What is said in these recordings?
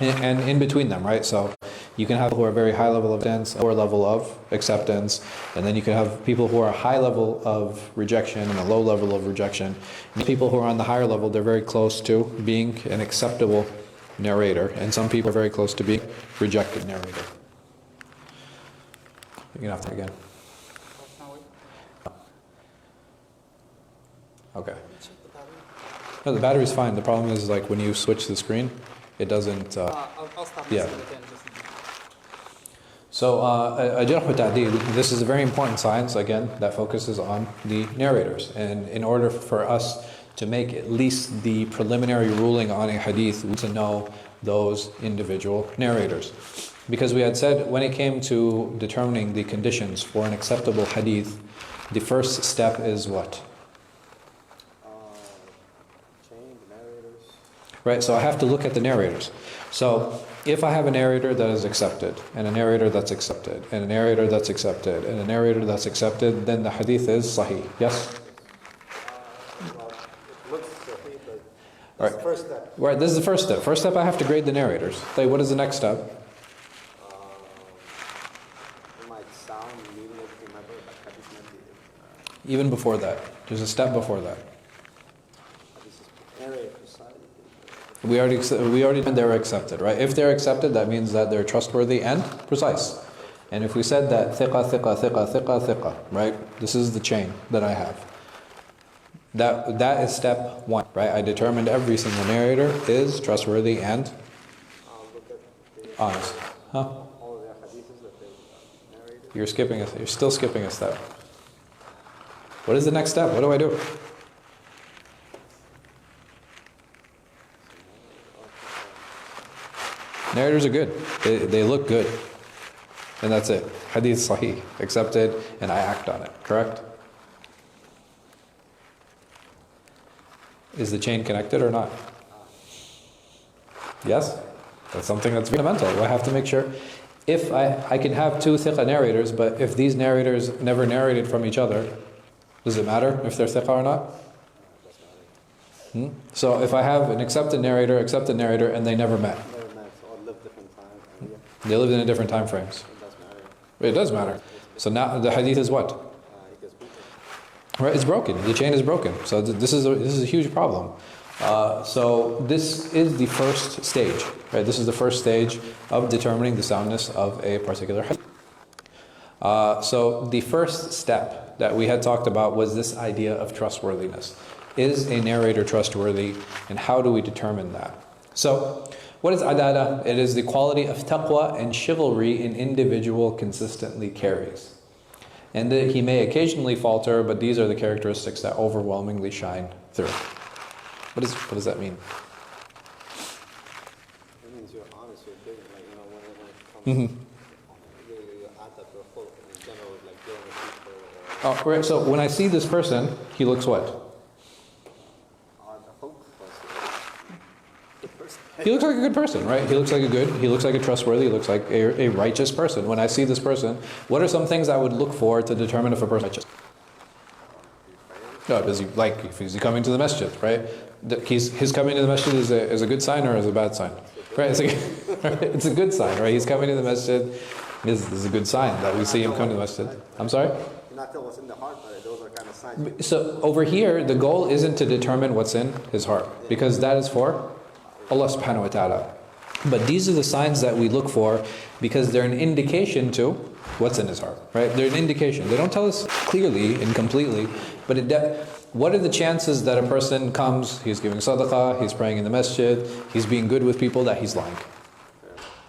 and in between them, right? So you can have people who are very high level of acceptance, lower level of acceptance, and then you can have people who are high level of rejection and a low level of rejection. And people who are on the higher level, they're very close to being an acceptable narrator, and some people are very close to being rejected narrator. You can have to again. Okay. No, the battery's fine. The problem is like when you switch the screen, it doesn't. I'll stop yeah. again. So, al-jarh wa ta'deel, this is a very important science, again, that focuses on the narrators. And in order for us to make at least the preliminary ruling on a hadith, we need to know those individual narrators. Because we had said when it came to determining the conditions for an acceptable hadith, the first step is what? Right, so I have to look at the narrators. So if I have a narrator that is accepted, and a narrator that's accepted, and a narrator that's accepted, and a narrator that's accepted, then the hadith is sahih. Yes? Well, it looks sahih, but Right. the first step. Right, this is the first step. First step, I have to grade the narrators. Like, what is the next step? It might sound meaningless, remember, but hadith might be, Even before that. There's a step before that. hadith is narrated precisely. We already said they're accepted, right? If they're accepted, that means that they're trustworthy and precise. And if we said that thiqa, thiqa, thiqa, thiqa, thiqa, right? This is the chain that I have. That is step one, right? I determined every single narrator is trustworthy and Look at the, honest. Huh? all the hadiths that they narrated. You're still skipping a step. What is the next step? What do I do? Narrators are good. They look good. And that's it. Hadith sahih, accepted, and I act on it. Correct? Is the chain connected or not? Yes? That's something that's fundamental. I have to make sure. If I can have two thiqa narrators, but if these narrators never narrated from each other, does it matter if they're thiqa or not? So if I have an accepted narrator, and they never met. Never met, so all live different times. And They lived in different time frames. it does matter. It does matter. So now the hadith is what? It gets broken. Right, it's broken. The chain is broken. So this is a huge problem. So this is the first stage. Right, this is the first stage of determining the soundness of a particular hadith. So the first step that we had talked about was this idea of trustworthiness. Is a narrator trustworthy, and how do we determine that? So, what is adala? It is the quality of taqwa and chivalry an individual consistently carries. And that he may occasionally falter, but these are the characteristics that overwhelmingly shine through. What does that mean? It means you're honest, you're good, like, you know, when it comes you add that to a full, in general, like dealing with people or... Oh, right, so when I see this person, he looks what? He looks like a good person, right? He looks like a trustworthy, he looks like a righteous person. When I see this person, what are some things I would look for to determine if a person is righteous? No, if he's coming to the masjid, right? His coming to the masjid is a good sign or is a bad sign? Right? It's a good sign, right? He's coming to the masjid. This is a good sign that we see him come to the masjid. I'm sorry? Not tell what's in the heart, but those are kind of signs. So over here, the goal isn't to determine what's in his heart, because that is for Allah subhanahu wa ta'ala. But these are the signs that we look for because they're an indication to what's in his heart, right? They're an indication. They don't tell us clearly and completely, but what are the chances that a person comes, he's giving sadaqah, he's praying in the masjid, he's being good with people, that he's lying?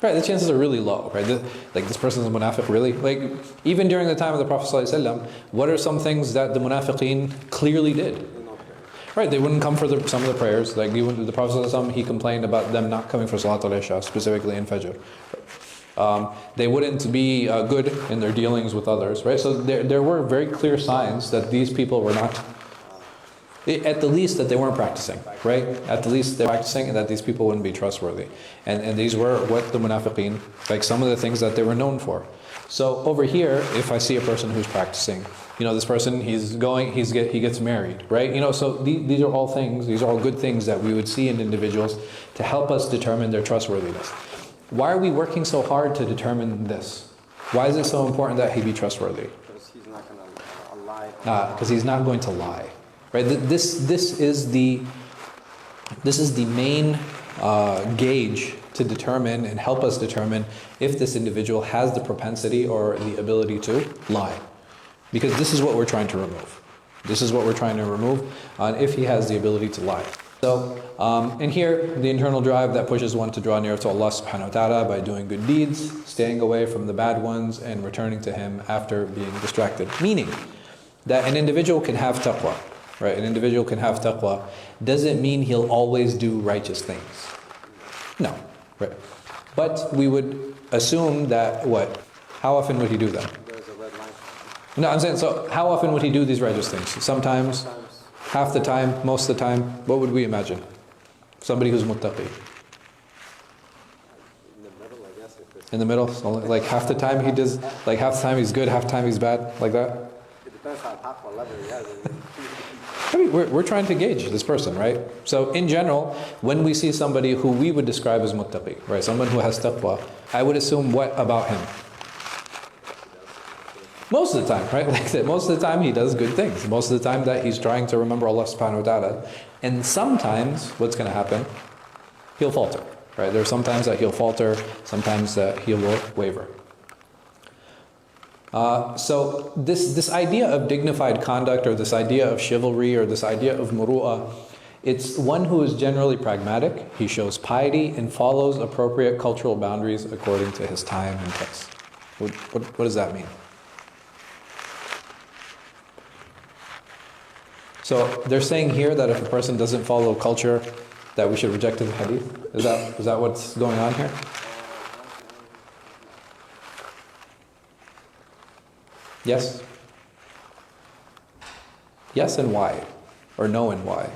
Right, the chances are really low, right? Like this person is a munafiq, really? Like, even during the time of the Prophet ﷺ, what are some things that the munafiqeen clearly did? Right, they wouldn't come for some of the prayers. Like the Prophet ﷺ, he complained about them not coming for Salat al-Isha, specifically in Fajr. They wouldn't be good in their dealings with others, right? So there were very clear signs that these people were not, at the least that they weren't practicing, right? At the least they're practicing, and that these people wouldn't be trustworthy. And these were what the munafiqeen, like some of the things that they were known for. So over here, if I see a person who's practicing, this person, he gets married, right? So these are all things, these are all good things that we would see in individuals to help us determine their trustworthiness. Why are we working so hard to determine this? Why is it so important that he be trustworthy? Because he's not going to lie. Because he's not going to lie, right? This is the main gauge to determine and help us determine if this individual has the propensity or the ability to lie. Because this is what we're trying to remove. This is what we're trying to remove on if he has the ability to lie. So, and here, the internal drive that pushes one to draw near to Allah subhanahu wa ta'ala by doing good deeds, staying away from the bad ones, and returning to Him after being distracted. Meaning that an individual can have taqwa, right? An individual can have taqwa. Doesn't mean he'll always do righteous things. No, right? But we would assume that what? How often would he do them? There's a red line. No, I'm saying, so how often would he do these righteous things? Sometimes, half the time, most of the time. What would we imagine? Somebody who's muttaqi. In the middle, I guess. If it's, In the middle, so like half the time he does, like half the time he's good, half the time he's bad, like that? it depends on taqwa level he has. I mean, we're trying to gauge this person, right? So in general, when we see somebody who we would describe as muttaqi, right? Someone who has taqwa, I would assume what about him? Most of the time, right? Like I said, most of the time he does good things. Most of the time that he's trying to remember Allah subhanahu wa ta'ala. And sometimes, what's going to happen? He'll falter, right? There are sometimes that he'll falter, sometimes that he will waver. So this idea of dignified conduct, or this idea of chivalry, or this idea of muru'ah, it's one who is generally pragmatic. He shows piety and follows appropriate cultural boundaries according to his time and place. What does that mean? So they're saying here that if a person doesn't follow culture, that we should reject his hadith. Is that what's going on here? Yes? Yes, and why? Or no, and why?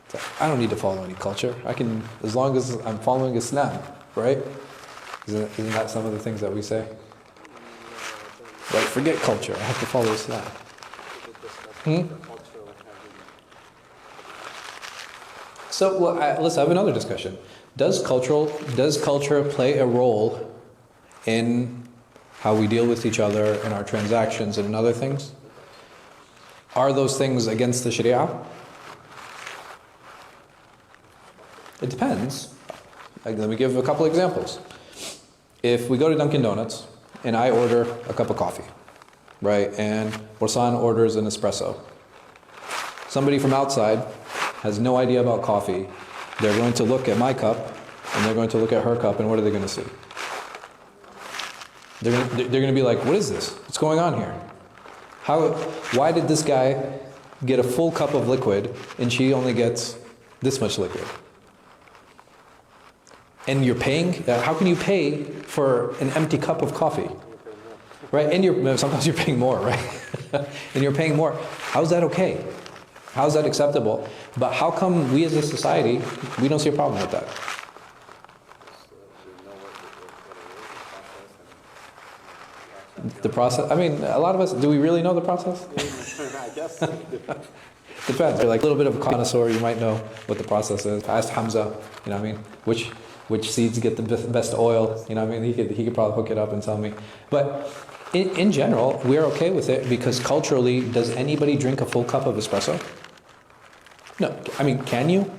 So I don't need to follow any culture. I can, as long as I'm following Islam, right? Isn't that some of the things that we say? Like, forget culture, I have to follow Islam. So let's have another discussion. Does culture play a role in how we deal with each other, in our transactions, and in other things? Are those things against the Sharia? It depends. Let me give a couple examples. If we go to Dunkin' Donuts, and I order a cup of coffee, right? And Borsan orders an espresso. Somebody from outside has no idea about coffee. They're going to look at my cup, and they're going to look at her cup, and what are they going to see? They're going to be like, what is this? What's going on here? Why did this guy get a full cup of liquid, and she only gets this much liquid? And you're paying, how can you pay for an empty cup of coffee? Right? And sometimes you're paying more, right? And you're paying more. How's that okay? How's that acceptable? But how come we as a society, we don't see a problem with that? The process, I mean, a lot of us, do we really know the process? I guess. Depends. You're like a little bit of a connoisseur, you might know what the process is. I asked Hamza, you know what I mean? Which seeds get the best oil, you know what I mean? He could probably hook it up and tell me. But in general, we're okay with it because culturally, does anybody drink a full cup of espresso? No. I mean, can you?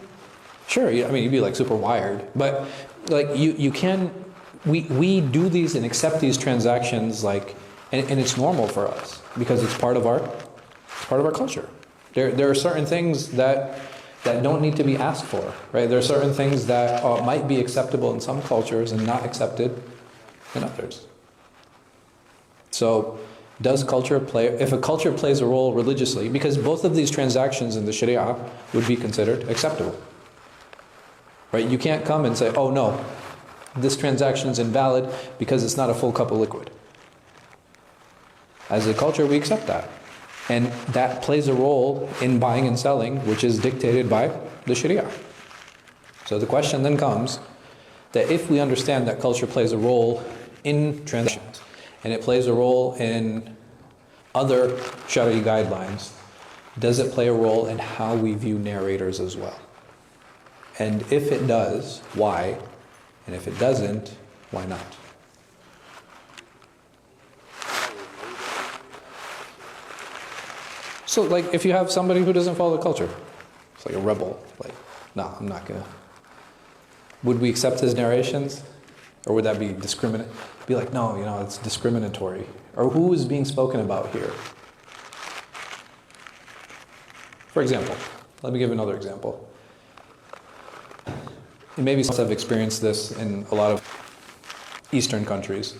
Sure, I mean, you'd be like super wired. But like you can, we do these and accept these transactions like, and it's normal for us because it's part of our culture. There are certain things that don't need to be asked for, right? There are certain things that might be acceptable in some cultures and not accepted in others. So, does culture play, if a culture plays a role religiously, because both of these transactions in the Sharia would be considered acceptable, right? You can't come and say, oh no, this transaction is invalid because it's not a full cup of liquid. As a culture, we accept that. And that plays a role in buying and selling, which is dictated by the Sharia. So the question then comes that if we understand that culture plays a role in transactions, and it plays a role in other Shari'i guidelines, does it play a role in how we view narrators as well? And if it does, why? And if it doesn't, why not? So like if you have somebody who doesn't follow the culture, it's like a rebel, like, no, I'm not gonna. Would we accept his narrations? Or would that be discriminate? Be like, no, you know, it's discriminatory. Or who is being spoken about here? For example, let me give another example. And maybe some have experienced this in a lot of Eastern countries.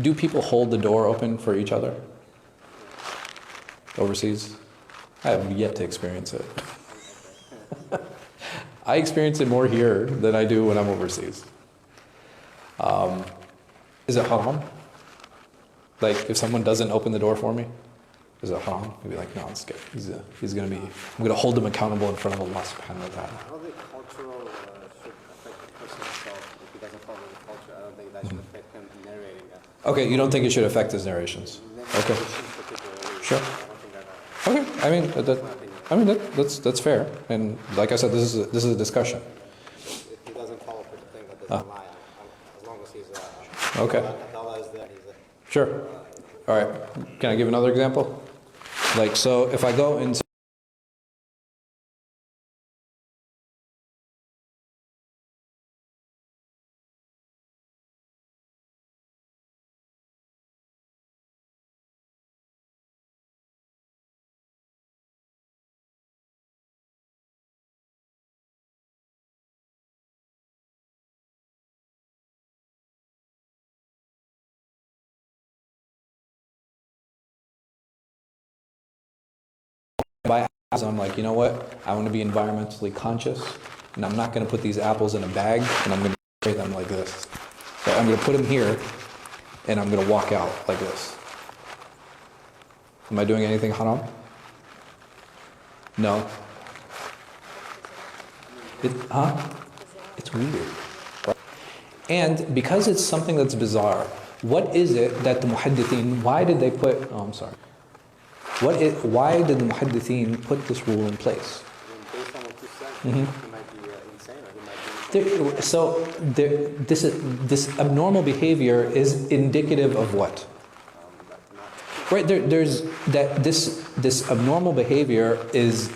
Do people hold the door open for each other overseas? I have yet to experience it. I experience it more here than I do when I'm overseas. Is it haram? Like if someone doesn't open the door for me, is it haram? You'd be like, no, it's good. He's going to be, I'm going to hold him accountable in front of Allah subhanahu wa ta'ala. I don't think cultural should affect the person himself. If he doesn't follow the culture, I don't think that should affect him narrating that. Okay, you don't think it should affect his narrations? Okay. Sure. Okay, I mean that's fair. And like I said, this is a discussion. If he doesn't follow the thing that doesn't lie, as long as he's okay. Allah is there, he's there. Sure. All right. Can I give another example? Like, so if I go into buy apples, I'm like, you know what? I want to be environmentally conscious, and I'm not going to put these apples in a bag, and I'm going to carry them like this. So I'm going to put them here, and I'm going to walk out like this. Am I doing anything haram? No. It's weird. Right? And because it's something that's bizarre, what is it that the Muḥaddithīn, why did they put, oh, I'm sorry. Why did the Muḥaddithīn put this rule in place? Based on what you said, he might be insane or he might be... So this abnormal behavior is indicative of what? Right, this abnormal behavior is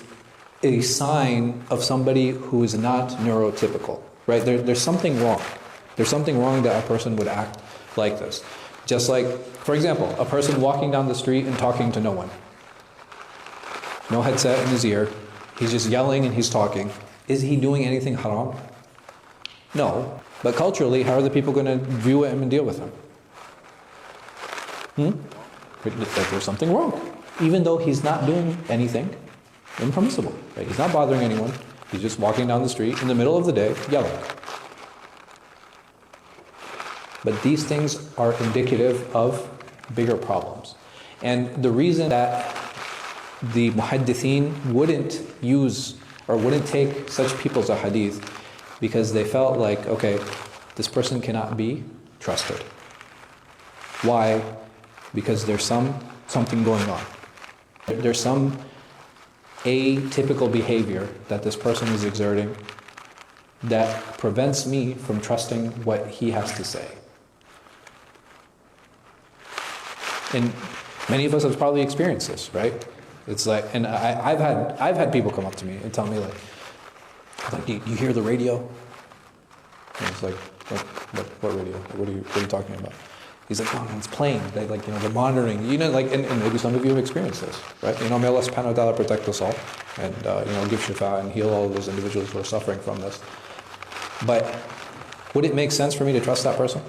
a sign of somebody who is not neurotypical. Right, there's something wrong. There's something wrong that a person would act like this. Just like, for example, a person walking down the street and talking to no one. No headset in his ear. He's just yelling and he's talking. Is he doing anything haram? No. But culturally, how are the people going to view him and deal with him? There's something wrong. Even though he's not doing anything impermissible. Right? He's not bothering anyone. He's just walking down the street in the middle of the day, yelling. But these things are indicative of bigger problems. And the reason that the Muḥaddithīn wouldn't use or wouldn't take such people's hadith, because they felt like, okay, this person cannot be trusted. Why? Because there's something going on. There's some atypical behavior that this person is exerting that prevents me from trusting what he has to say. And many of us have probably experienced this, right? It's like, and I've had people come up to me and tell me like, do you hear the radio? And it's like, what radio? What are you talking about? He's like, oh, it's playing. They like, they're monitoring. And maybe some of you have experienced this, right? May Allah subhanahu wa ta'ala protect us all, and give shifa and heal all of those individuals who are suffering from this. But would it make sense for me to trust that person?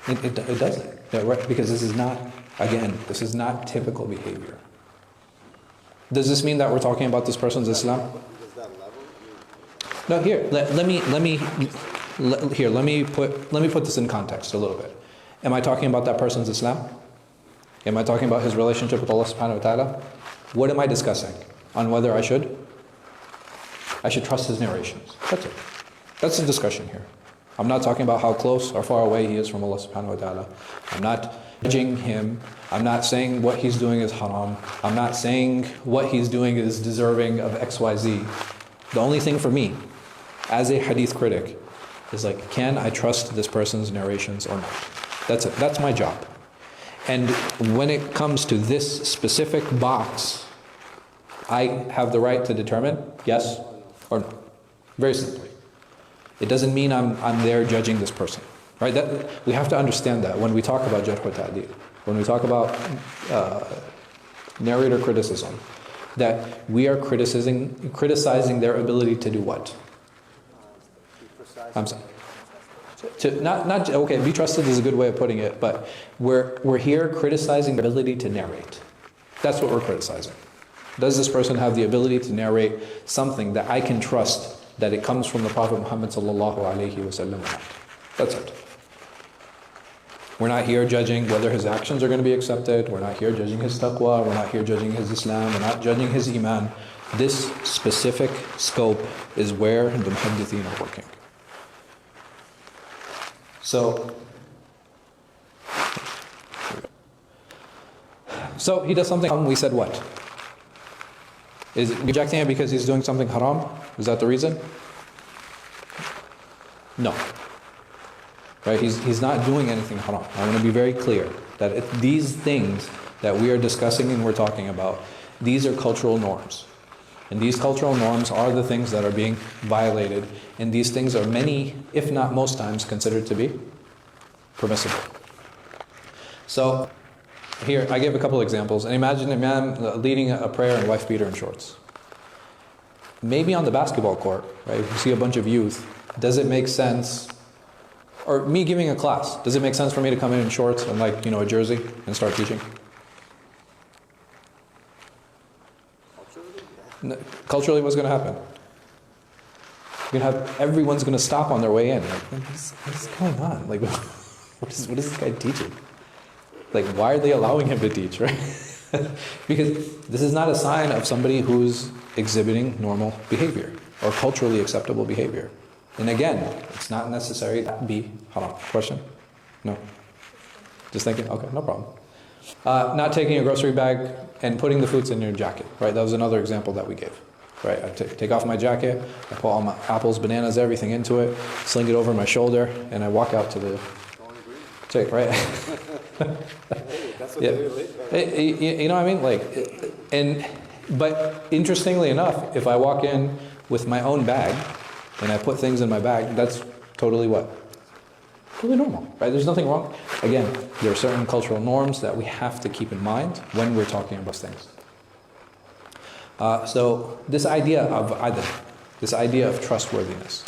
It doesn't, right? Because this is not typical behavior. Does this mean that we're talking about this person's Islam? No, here, let me put this in context a little bit. Am I talking about that person's Islam? Am I talking about his relationship with Allah subhanahu wa ta'ala? What am I discussing? On whether I should trust his narrations. That's it. That's the discussion here. I'm not talking about how close or far away he is from Allah subhanahu wa ta'ala. I'm not judging him. I'm not saying what he's doing is haram. I'm not saying what he's doing is deserving of XYZ. The only thing for me, as a hadith critic, is like, can I trust this person's narrations or not? That's it. That's my job. And when it comes to this specific box, I have the right to determine yes or no. Very simply. It doesn't mean I'm there judging this person, right? That we have to understand that when we talk about jarh wa ta'deel, when we talk about narrator criticism, that we are criticizing their ability to do what? I'm sorry. Okay, be trusted is a good way of putting it, but we're here criticizing the ability to narrate. That's what we're criticizing. Does this person have the ability to narrate something that I can trust that it comes from the Prophet Muhammad sallallahu alaihi wasallam? That's it. We're not here judging whether his actions are going to be accepted. We're not here judging his taqwa. We're not here judging his Islam. We're not judging his iman. This specific scope is where the Muḥaddithīn are working. So he does something, we said what? Is it rejecting it because he's doing something haram? Is that the reason? No. Right? He's not doing anything haram. I want to be very clear that these things that we are discussing and we're talking about, these are cultural norms. And these cultural norms are the things that are being violated. And these things are many, if not most times, considered to be permissible. So, here, I give a couple examples. And imagine a man leading a prayer in wife beater and shorts. Maybe on the basketball court, right? If you see a bunch of youth, does it make sense, or me giving a class, does it make sense for me to come in shorts and a jersey and start teaching? Culturally, what's going to happen? You're going to have, everyone's going to stop on their way in. What is going on? What is this guy teaching? Why are they allowing him to teach, right? Because this is not a sign of somebody who's exhibiting normal behavior or culturally acceptable behavior. And again, it's not necessary to be haram. Question? No? Just thinking? Okay, no problem. Not taking a grocery bag and putting the fruits in your jacket, right? That was another example that we gave, right? I take off my jacket, I put all my apples, bananas, everything into it, sling it over my shoulder, and I walk out to the... Take, right? That's what Yeah. they relate. You know what I mean? But interestingly enough, if I walk in with my own bag and I put things in my bag, that's totally what? Totally normal, right? There's nothing wrong. Again, there are certain cultural norms that we have to keep in mind when we're talking about things. So this idea of adl, this idea of trustworthiness,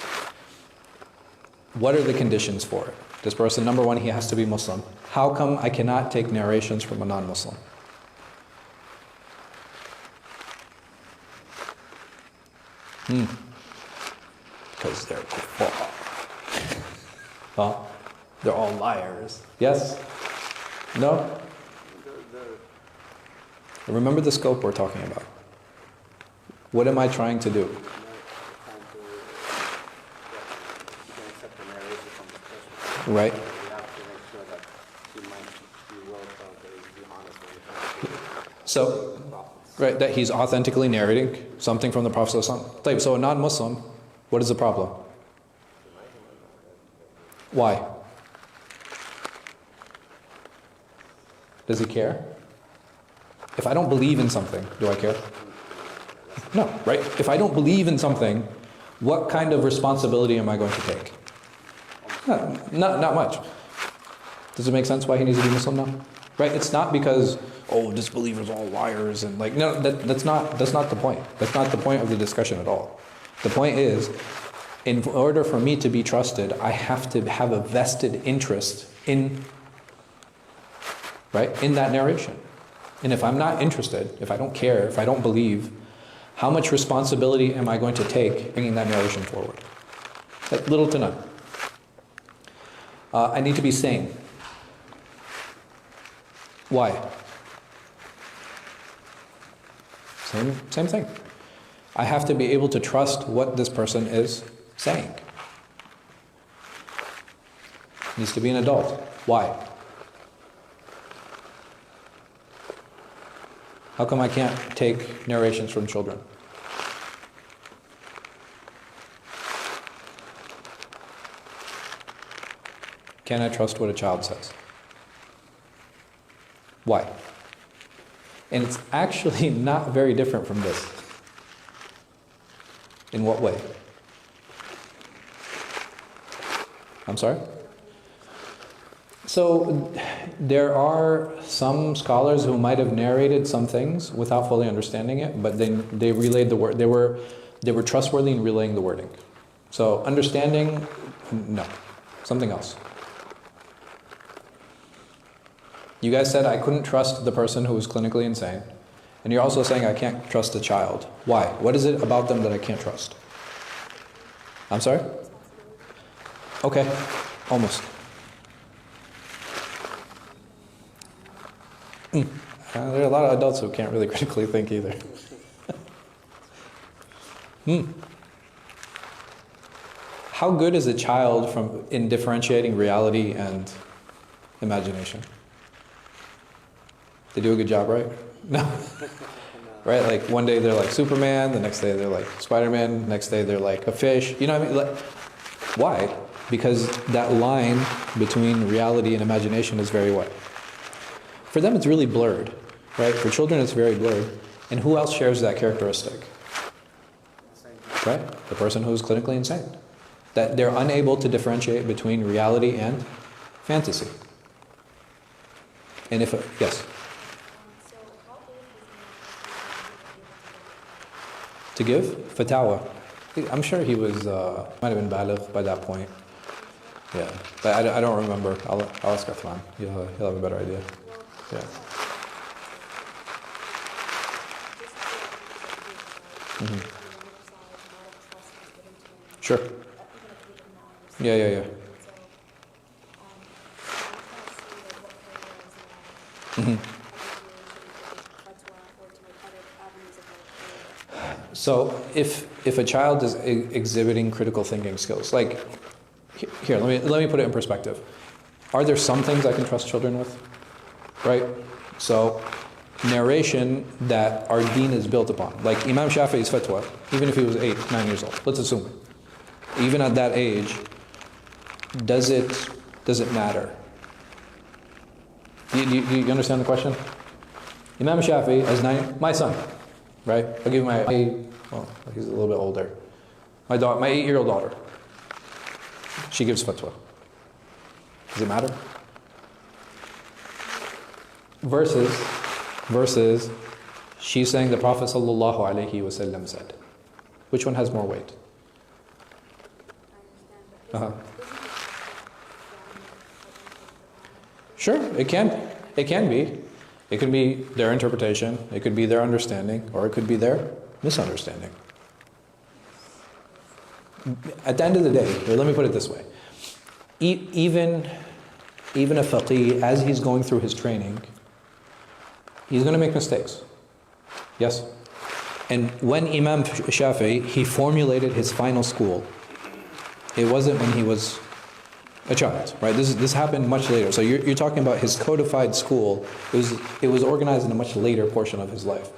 what are the conditions for it? This person, number one, he has to be Muslim. How come I cannot take narrations from a non-Muslim? Because they're kuffar. Huh? They're all liars. Yes? No? Remember the scope we're talking about. What am I trying to do? Right? You have to make sure that he might be well taught, that he's honest when he comes to So, right, that he's authentically narrating something from the Prophet ﷺ. So a non-Muslim, what is the problem? Why? Does he care? If I don't believe in something, do I care? No, right? If I don't believe in something, what kind of responsibility am I going to take? Not much. Does it make sense why he needs to be Muslim now? Right? It's not because, disbelievers are all liars and no, that's not the point. That's not the point of the discussion at all. The point is, in order for me to be trusted, I have to have a vested interest in that narration. And if I'm not interested, if I don't care, if I don't believe, how much responsibility am I going to take bringing that narration forward? Little to none. I need to be sane. Why? Same thing. I have to be able to trust what this person is saying. Needs to be an adult. Why? How come I can't take narrations from children? Can I trust what a child says? Why? And it's actually not very different from this. In what way? I'm sorry? So there are some scholars who might have narrated some things without fully understanding it, but they relayed the word. They were trustworthy in relaying the wording. So understanding, no, something else. You guys said I couldn't trust the person who was clinically insane, and you're also saying I can't trust a child. Why? What is it about them that I can't trust? I'm sorry? Okay, almost. There are a lot of adults who can't really critically think either. How good is a child in differentiating reality and imagination? They do a good job, right? No. Right? Like one day they're like Superman, the next day they're like Spider-Man, next day they're like a fish. You know what I mean? Like, why? Because that line between reality and imagination is very what? For them it's really blurred, right? For children it's very blurred. And who else shares that characteristic? Right? The person who's clinically insane. That they're unable to differentiate between reality and fantasy. And if, yes? To give? Fatawa. I'm sure he was, might have been baligh by that point. Yeah, but I don't remember. I'll ask Uthman. He'll have a better idea. Yeah. Sure. Yeah. So if a child is exhibiting critical thinking skills, like here, let me put it in perspective. Are there some things I can trust children with? Right? So narration that our deen is built upon, like Imam Shafi'i's fatwa, even if he was 8, 9 years old, let's assume. Even at that age, does it matter? You understand the question? Imam Shafi'i as 9, my son, right? I'll give well, he's a little bit older. My 8-year-old daughter. She gives fatwa. Does it matter? Versus she's saying the Prophet ﷺ said. Which one has more weight? Sure, it can be. It could be their interpretation, it could be their understanding, or it could be their misunderstanding. At the end of the day, or let me put it this way, even a faqih, as he's going through his training, he's going to make mistakes. Yes? And when Imam Shafi'i, he formulated his final school, it wasn't when he was a child, right? This happened much later. So you're talking about his codified school. It was organized in a much later portion of his life.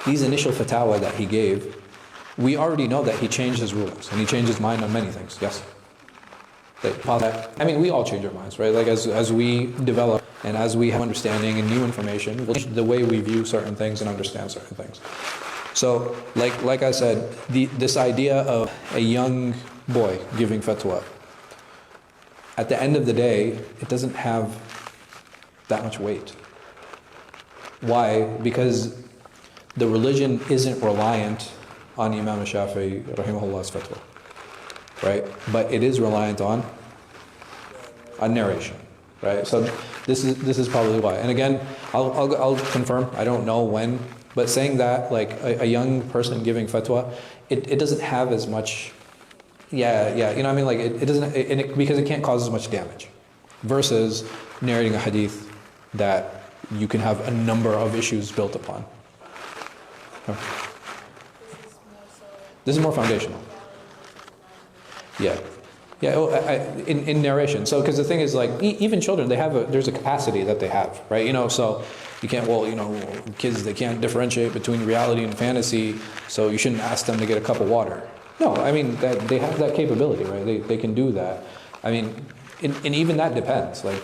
These initial fatwa that he gave, we already know that he changed his rulings and he changed his mind on many things. Yes. I mean, we all change our minds, right? Like as we develop and as we have understanding and new information, we'll change the way we view certain things and understand certain things. So, like I said, this idea of a young boy giving fatwa, at the end of the day, it doesn't have that much weight. Why? Because the religion isn't reliant on Imam Shafi'i rahimahullah's fatwa, right? But it is reliant on narration, right? So this is probably why. And again, I'll confirm. I don't know when, but saying that like a young person giving fatwa, it doesn't have as much. Yeah, you know what I mean? Like it doesn't, because it can't cause as much damage. Versus narrating a hadith that you can have a number of issues built upon. This is more foundational. Yeah. Yeah, in narration. So, because the thing is, like, even children, there's a capacity that they have, right? So you can't, kids, they can't differentiate between reality and fantasy, so you shouldn't ask them to get a cup of water. No, I mean, that they have that capability, right? They can do that. I mean, and even that depends. Like,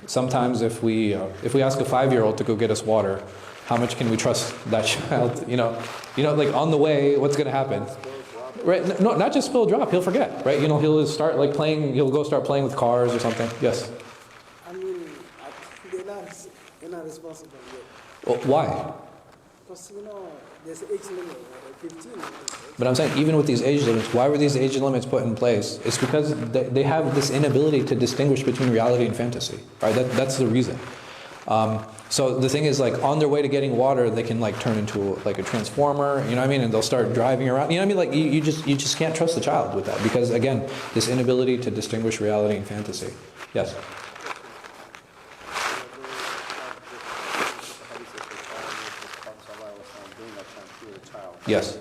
sometimes if we ask a 5-year-old to go get us water, how much can we trust that child? Like, on the way, what's going to happen? Right? No, not just spill a drop. He'll forget, right? He'll start like playing. He'll go start playing with cars or something. Yes. I mean, they're not responsible yet. Well, why? Because there's an age limit, like 15. But I'm saying, even with these age limits, why were these age limits put in place? It's because they have this inability to distinguish between reality and fantasy, right? That's the reason. So the thing is, like, on their way to getting water, they can like turn into like a transformer, you know what I mean? And they'll start driving around, you know what I mean? Like, you just can't trust the child with that, because again, this inability to distinguish reality and fantasy. Yes? Yes.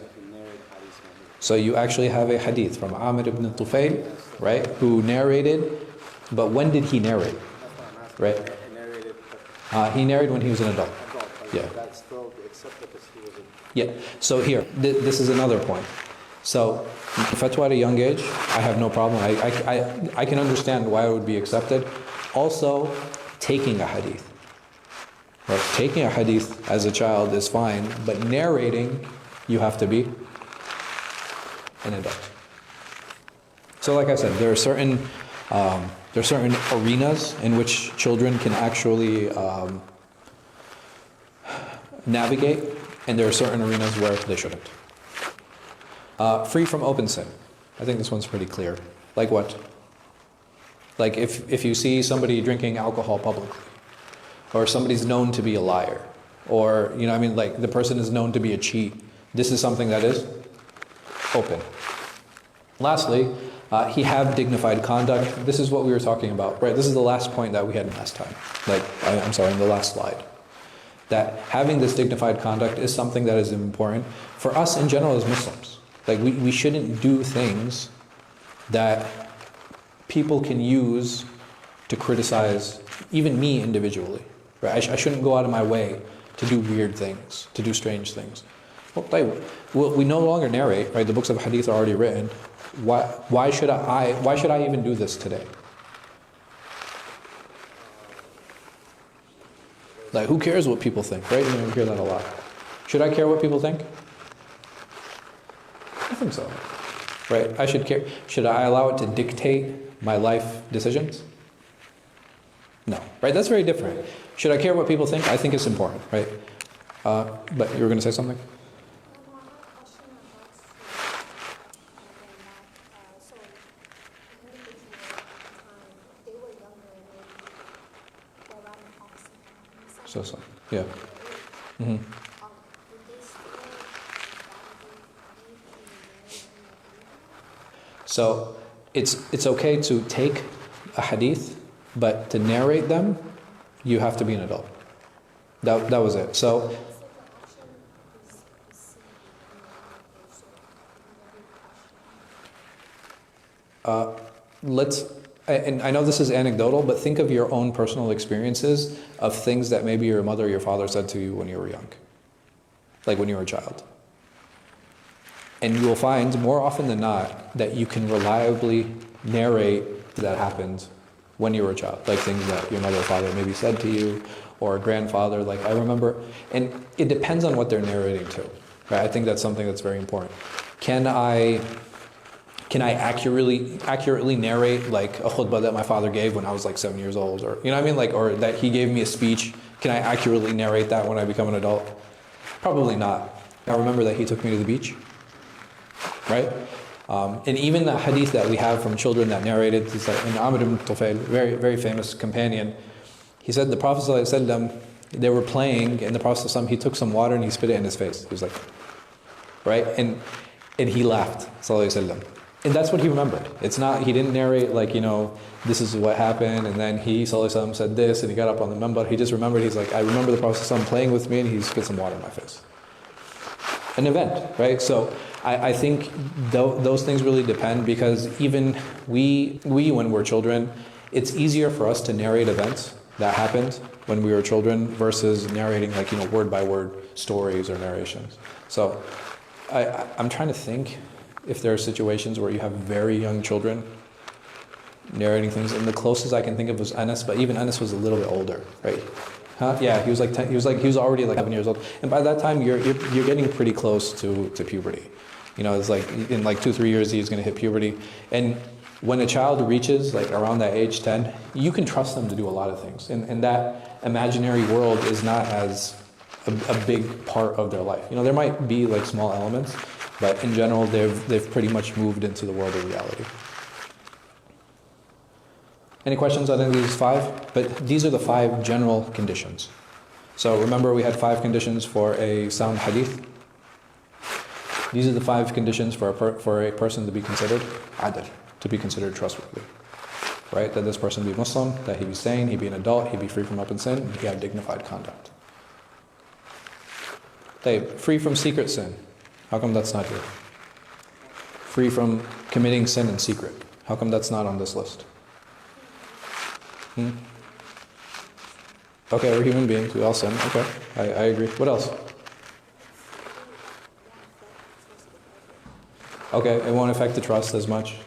So you actually have a hadith from Amir ibn Tufayl, right? Who narrated, but when did he narrate? Right? He narrated when he was an adult. Yeah. That's still accepted because he was a... Yeah. So here, this is another point. So, fatwa at a young age, I have no problem. I can understand why it would be accepted. Also, taking a hadith. Right? Taking a hadith as a child is fine, but narrating, you have to be an adult. So, like I said, there are certain arenas in which children can actually navigate, and there are certain arenas where they shouldn't. Free from open sin. I think this one's pretty clear. Like what? Like if you see somebody drinking alcohol publicly, or somebody's known to be a liar, or, like the person is known to be a cheat, this is something that is open. Lastly, he have dignified conduct. This is what we were talking about, right? This is the last point that we had last time. In the last slide. That having this dignified conduct is something that is important for us in general as Muslims. Like, we shouldn't do things that people can use to criticize even me individually. Right? I shouldn't go out of my way to do weird things, to do strange things. Well, we no longer narrate, right? The books of Hadith are already written. Why should I even do this today? Like, who cares what people think, right? You hear that a lot. Should I care what people think? I think so, right? I should care. Should I allow it to dictate my life decisions? No, right? That's very different. Should I care what people think? I think it's important, right? But you were going to say something? So, yeah. Mm-hmm. So it's okay to take a hadith, but to narrate them, you have to be an adult. That was it. So and I know this is anecdotal, but think of your own personal experiences of things that maybe your mother or your father said to you when you were young, like when you were a child. And you will find more often than not that you can reliably narrate that happened when you were a child, like things that your mother or father maybe said to you, or a grandfather. Like, I remember, and it depends on what they're narrating to. Right? I think that's something that's very important. Can I accurately narrate like a khutbah that my father gave when I was like 7 years old, or you know what I mean, like, or that he gave me a speech? Can I accurately narrate that when I become an adult? Probably not. I remember that he took me to the beach, right? And even the hadith that we have from children that narrated, is like in Amir ibn Tufayl, very, very famous companion. He said the Prophet ﷺ, they were playing, and the Prophet ﷺ, he took some water and he spit it in his face. He was like, right? And he laughed, ﷺ. And that's what he remembered. It's not, he didn't narrate like, this is what happened, and then he, ﷺ, said this, and he got up on the minbar. He just remembered, he's like, I remember the Prophet ﷺ playing with me, and he spit some water in my face. An event, right? So I think those things really depend, because even we when we're children, it's easier for us to narrate events that happened when we were children versus narrating like, word by word stories or narrations. So I'm trying to think if there are situations where you have very young children narrating things, and the closest I can think of was Anas, but even Anas was a little bit older, right? Huh? Yeah, he was like 10, he was already like 7 years old, and by that time you're getting pretty close to puberty. It's like in like 2-3 years he's going to hit puberty, and when a child reaches like around that age 10, you can trust them to do a lot of things, and that imaginary world is not as a big part of their life. There might be like small elements, but in general they've pretty much moved into the world of reality. Any questions on any of these 5? But these are the 5 general conditions. So remember, we had 5 conditions for a sound hadith. These are the 5 conditions for a person to be considered adil, to be considered trustworthy. Right? That this person be Muslim, that he be sane, he be an adult, he be free from open sin, and he have dignified conduct. Free from secret sin. How come that's not here? Free from committing sin in secret. How come that's not on this list? Okay, we're human beings, we all sin. Okay, I agree. What else? Okay, it won't affect the trust as much.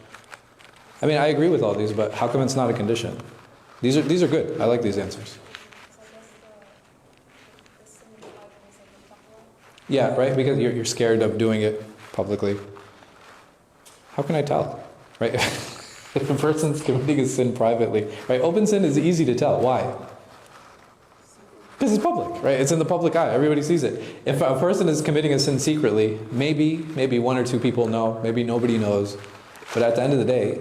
I mean, I agree with all these, but how come it's not a condition? These are good. I like these answers. Yeah, right, because you're scared of doing it publicly. How can I tell? Right? If a person's committing a sin privately, right? Open sin is easy to tell. Why? Because it's public, right? It's in the public eye. Everybody sees it. If a person is committing a sin secretly, maybe 1 or 2 people know, maybe nobody knows. But at the end of the day,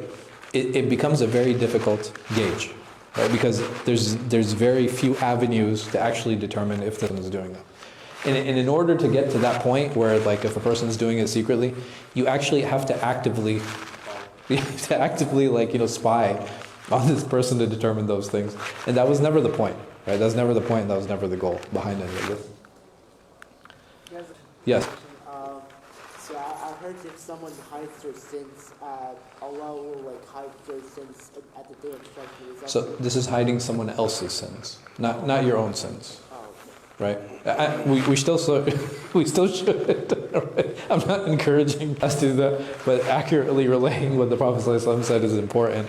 it becomes a very difficult gauge, right? Because there's very few avenues to actually determine if the person is doing that. And in order to get to that point where, like, if a person is doing it secretly, you actually have to actively spy on this person to determine those things. And that was never the point, right? That was never the point, that was never the goal behind any of this. Yes? So I heard if someone hides their sins, Allah will hide their sins at the day of judgment. So this is hiding someone else's sins, not your own sins. Right? We still should. I'm not encouraging us to do that, but accurately relaying what the Prophet ﷺ said is important.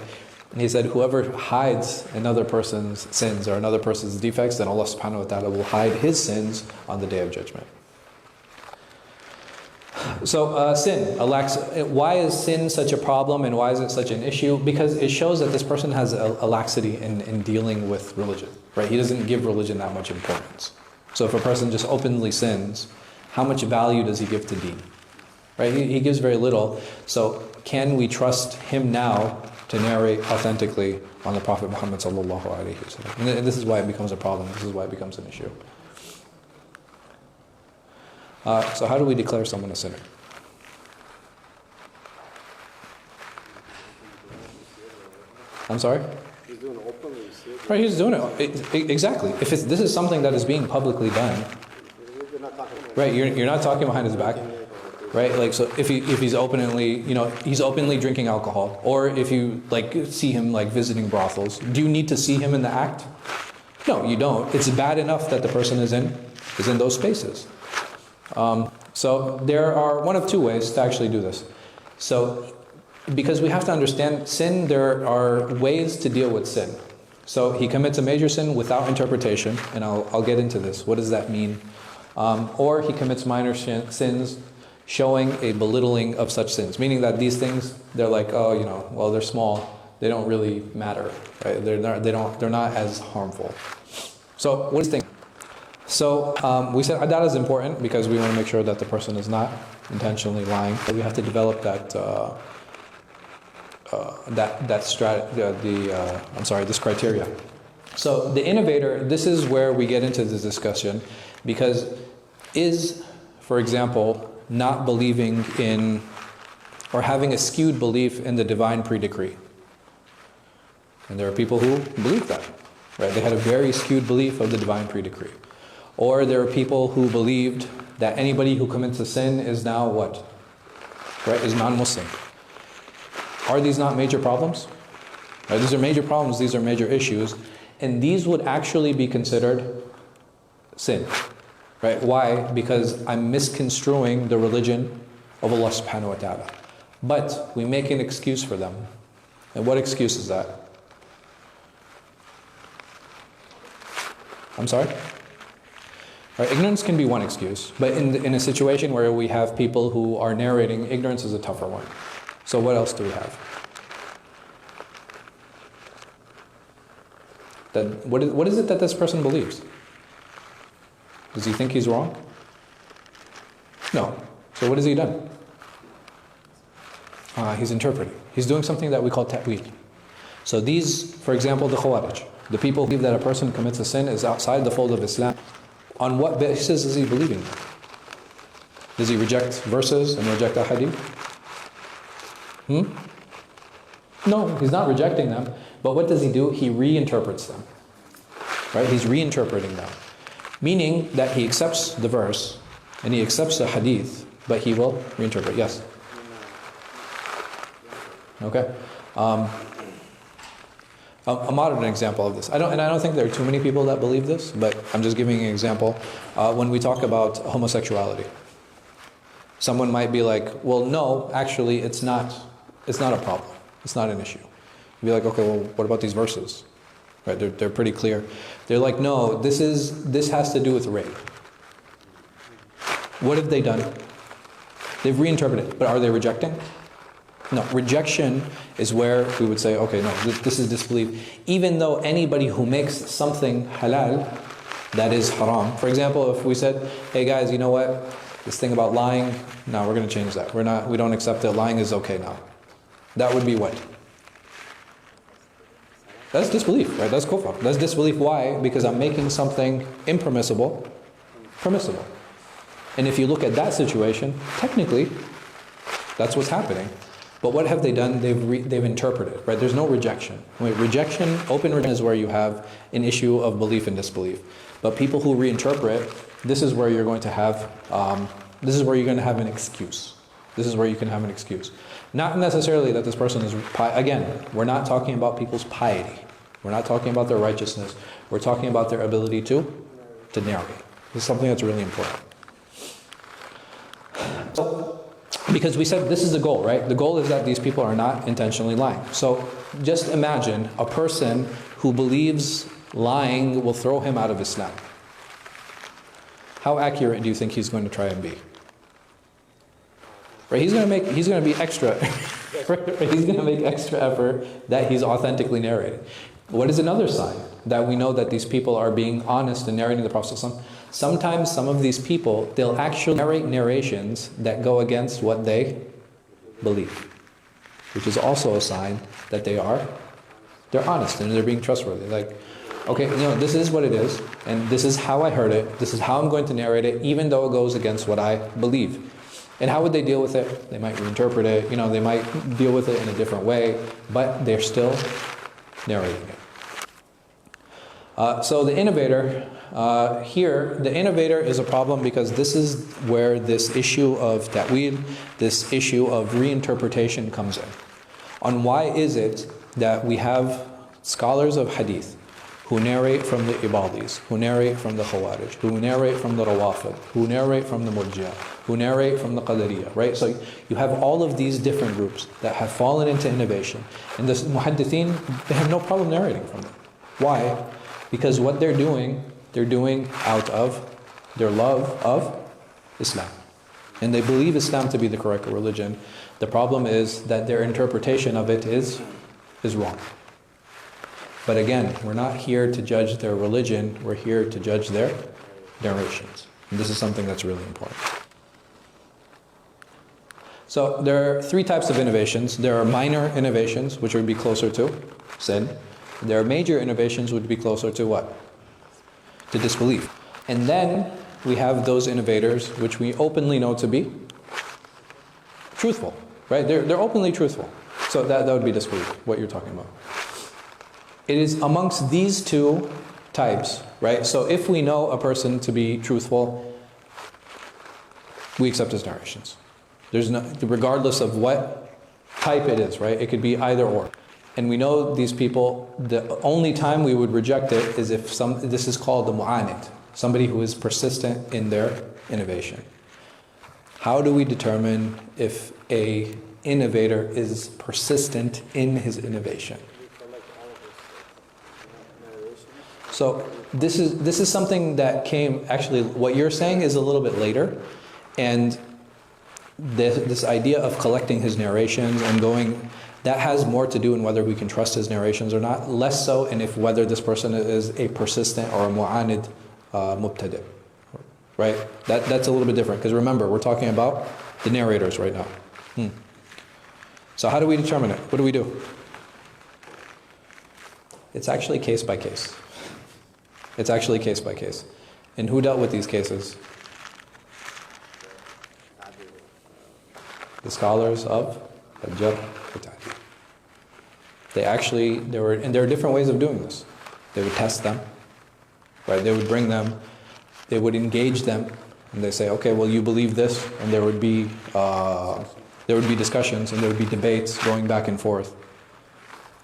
He said, whoever hides another person's sins or another person's defects, then Allah subhanahu wa ta'ala will hide his sins on the day of judgment. So sin, why is sin such a problem and why is it such an issue? Because it shows that this person has a laxity in dealing with religion. Right? He doesn't give religion that much importance. So if a person just openly sins, how much value does he give to deen? Right? He gives very little. So can we trust him now to narrate authentically on the Prophet Muhammad sallallahu alaihi wasallam? And this is why it becomes a problem. This is why it becomes an issue. So how do we declare someone a sinner? I'm sorry? He's doing it openly. Right, he's doing it. Exactly. If this is something that is being publicly done, right, you're not talking behind his back. Right? Like, so if he's openly, he's openly drinking alcohol, or if you see him visiting brothels, do you need to see him in the act? No, you don't. It's bad enough that the person is in those spaces. So there are one of 2 ways to actually do this. So, because we have to understand sin, there are ways to deal with sin. So he commits a major sin without interpretation, and I'll get into this. What does that mean? Or he commits minor sins, showing a belittling of such sins, meaning that these things, they're well, they're small, they don't really matter, right? They're not as harmful. So what is the thing? So we said that is important because we want to make sure that the person is not intentionally lying. So we have to develop this criteria. So the innovator, this is where we get into this discussion, because is, for example, not believing in or having a skewed belief in the divine pre-decree. And there are people who believe that, right? They had a very skewed belief of the divine pre-decree. Or there are people who believed that anybody who commits a sin is now what? right, is non-Muslim. Are these not major problems? Right, these are major problems, these are major issues, and these would actually be considered sin. Right? Why? Because I'm misconstruing the religion of Allah subhanahu wa ta'ala. But we make an excuse for them. And what excuse is that? I'm sorry? Right, ignorance can be one excuse, but in a situation where we have people who are narrating, ignorance is a tougher one. So what else do we have? That, what is it that this person believes? Does he think he's wrong? No. So what has he done? He's interpreting. He's doing something that we call ta'wil. So these, for example, the Khawarij, the people who believe that a person commits a sin is outside the fold of Islam. On what basis is he believing that? Does he reject verses and reject a hadith? No, he's not rejecting them. But what does he do? He reinterprets them. Right? He's reinterpreting them. Meaning that he accepts the verse and he accepts the hadith, but he will reinterpret. Yes? Okay. A modern example of this. I don't think there are too many people that believe this, but I'm just giving an example. When we talk about homosexuality, someone might be like, well, no, actually it's not a problem. It's not an issue. You'd be like, okay, well, what about these verses? Right, they're pretty clear. They're like, no, this has to do with rape. What have they done? They've reinterpreted, but are they rejecting? No, rejection is where we would say, okay, no, this is disbelief. Even though anybody who makes something halal, that is haram. For example, if we said, hey guys, you know what? This thing about lying, no, we're going to change that. We don't accept it. Lying is okay now. That would be what? That's disbelief, right? That's kufr. That's disbelief. Why? Because I'm making something impermissible permissible. And if you look at that situation, technically, that's what's happening. But what have they done? They've interpreted, right? There's no rejection. Rejection, open rejection is where you have an issue of belief and disbelief. But people who reinterpret, this is where you're going to have, an excuse. This is where you can have an excuse. Not necessarily that this person is, again, we're not talking about people's piety. We're not talking about their righteousness. We're talking about their ability to narrate. This is something that's really important. So, because we said this is the goal, right? The goal is that these people are not intentionally lying. So just imagine a person who believes lying will throw him out of Islam. How accurate do you think he's going to try and be? Right? He's going to be extra. He's going to make extra effort that he's authentically narrating. What is another sign that we know that these people are being honest in narrating the Prophet ﷺ? Sometimes some of these people, they'll actually narrate narrations that go against what they believe, which is also a sign that they're honest and they're being trustworthy. Like, okay, this is what it is, and this is how I heard it, this is how I'm going to narrate it, even though it goes against what I believe. And how would they deal with it? They might reinterpret it, they might deal with it in a different way, but they're still narrating it. So the innovator, the innovator is a problem because this is where this issue of ta'wil, this issue of reinterpretation comes in. On why is it that we have scholars of hadith who narrate from the Ibadis, who narrate from the Khawarij, who narrate from the Rawafid, who narrate from the Murji'ah, who narrate from the Qadariyah, right? So you have all of these different groups that have fallen into innovation. And the Muḥaddithīn, they have no problem narrating from them. Why? Because what they're doing out of their love of Islam. And they believe Islam to be the correct religion. The problem is that their interpretation of it is wrong. But again, we're not here to judge their religion, we're here to judge their narrations. And this is something that's really important. So there are three types of innovations. There are minor innovations, which would be closer to sin. There are major innovations, which would be closer to what? To disbelief. And then we have those innovators, which we openly know to be truthful, right? They're openly truthful. So that would be disbelief, what you're talking about. It is amongst these two types, right? So if we know a person to be truthful, we accept his narrations. There's no, regardless of what type it is, right? It could be either or. And we know these people, the only time we would reject it is if this is called the mu'anid, somebody who is persistent in their innovation. How do we determine if a innovator is persistent in his innovation? So this is something that came, actually what you're saying is a little bit later, and this idea of collecting his narrations and going, that has more to do in whether we can trust his narrations or not, less so in if whether this person is a persistent or a mu'anid mubtadi', right? That's a little bit different, because remember, we're talking about the narrators right now. So how do we determine it? What do we do? It's actually case by case. It's actually case by case. And who dealt with these cases? The scholars of al-Jarh wa Ta'deel. And there are different ways of doing this. They would test them, right? They would bring them, they would engage them, and they say, okay, well, you believe this, and there would be discussions, and there would be debates going back and forth.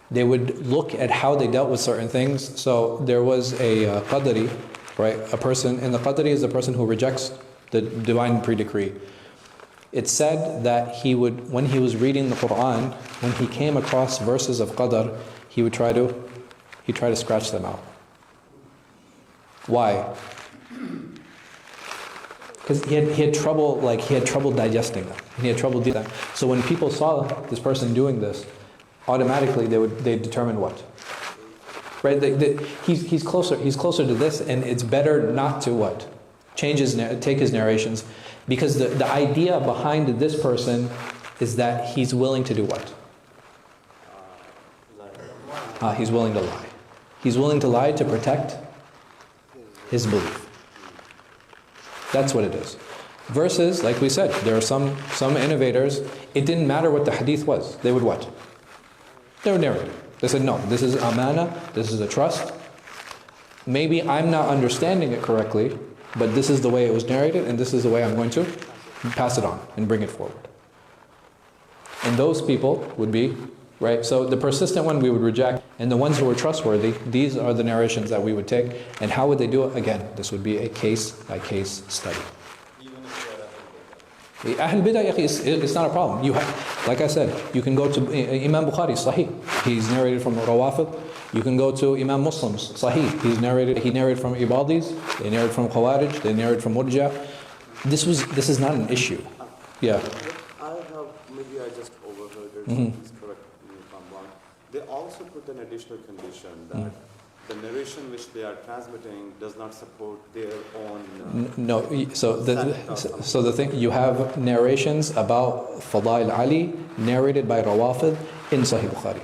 They would look at how they dealt with certain things. So there was a Qadari, right? A person, and the Qadari is the person who rejects the divine pre-decree. It said that he would, when he was reading the Quran, when he came across verses of Qadar, he would try to scratch them out. Why? Because he had trouble digesting them. He had trouble doing that. So when people saw this person doing this, automatically they determine what? Right? He's closer to this, and it's better not to what? Take his narrations, because the idea behind this person is that he's willing to do what? He's willing to lie. He's willing to lie to protect his belief. That's what it is. Versus, like we said, there are some innovators, it didn't matter what the hadith was. They would what? They would narrate it. They said, no, this is amana, this is a trust. Maybe I'm not understanding it correctly, but this is the way it was narrated, and this is the way I'm going to pass it on and bring it forward. And those people would be, right? So the persistent one we would reject, and the ones who were trustworthy, these are the narrations that we would take. And how would they do it? Again, this would be a case-by-case study. Ahl Bid'ah, it's not a problem. Like I said, you can go to Imam Bukhari, Sahih. He's narrated from Rawafid. You can go to Imam Muslim's, Sahih. He narrated from Ibadis. They narrated from Khawarij. They narrated from Murja. This is not an issue. Yeah. Maybe I just overheard it. Please correct me if I'm wrong. They also put an additional condition that the narration which they are transmitting does not support their own. No, so the thing, you have narrations about Fadail Ali narrated by Rawafid in Sahih Bukhari.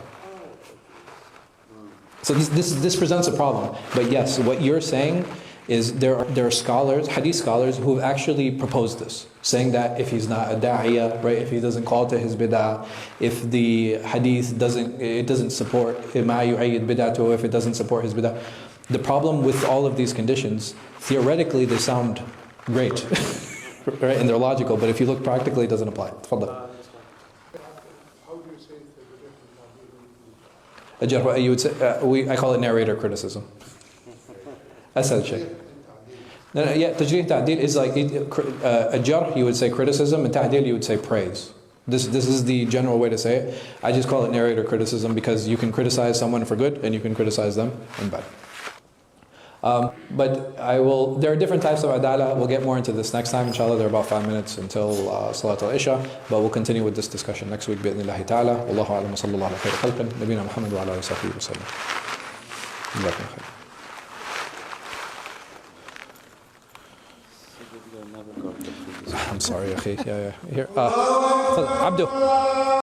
So this presents a problem. But yes, what you're saying is there are scholars, hadith scholars, who have actually proposed this, saying that if he's not a da'iyah, right, if he doesn't call to his bid'ah, if the hadith doesn't support ma yu'ayyid bid'atuhu, if it doesn't support his bid'ah. The problem with all of these conditions, theoretically they sound great, right, and they're logical, but if you look practically, it doesn't apply. Tfaddal. How do you say You would say, I call it narrator criticism. Asad Shaykh. No, yeah, tajrih ta'deel is like, a jarh you would say criticism, and ta'deel you would say praise. This is the general way to say it. I just call it narrator criticism because you can criticize someone for good and you can criticize them in bad. But there are different types of adala. We'll get more into this next time, inshallah. There are about 5 minutes until Salat al-Isha, but we'll continue with this discussion next week, bi'idhnillahi ta'ala. Wallahu a'lam wa sallallahu ala khayri khalqin, nabina Muhammad wa ala alihi wa sahbihi wa sallam. Jazakum khair. I'm sorry, akhi. Yeah. Here. Abdu.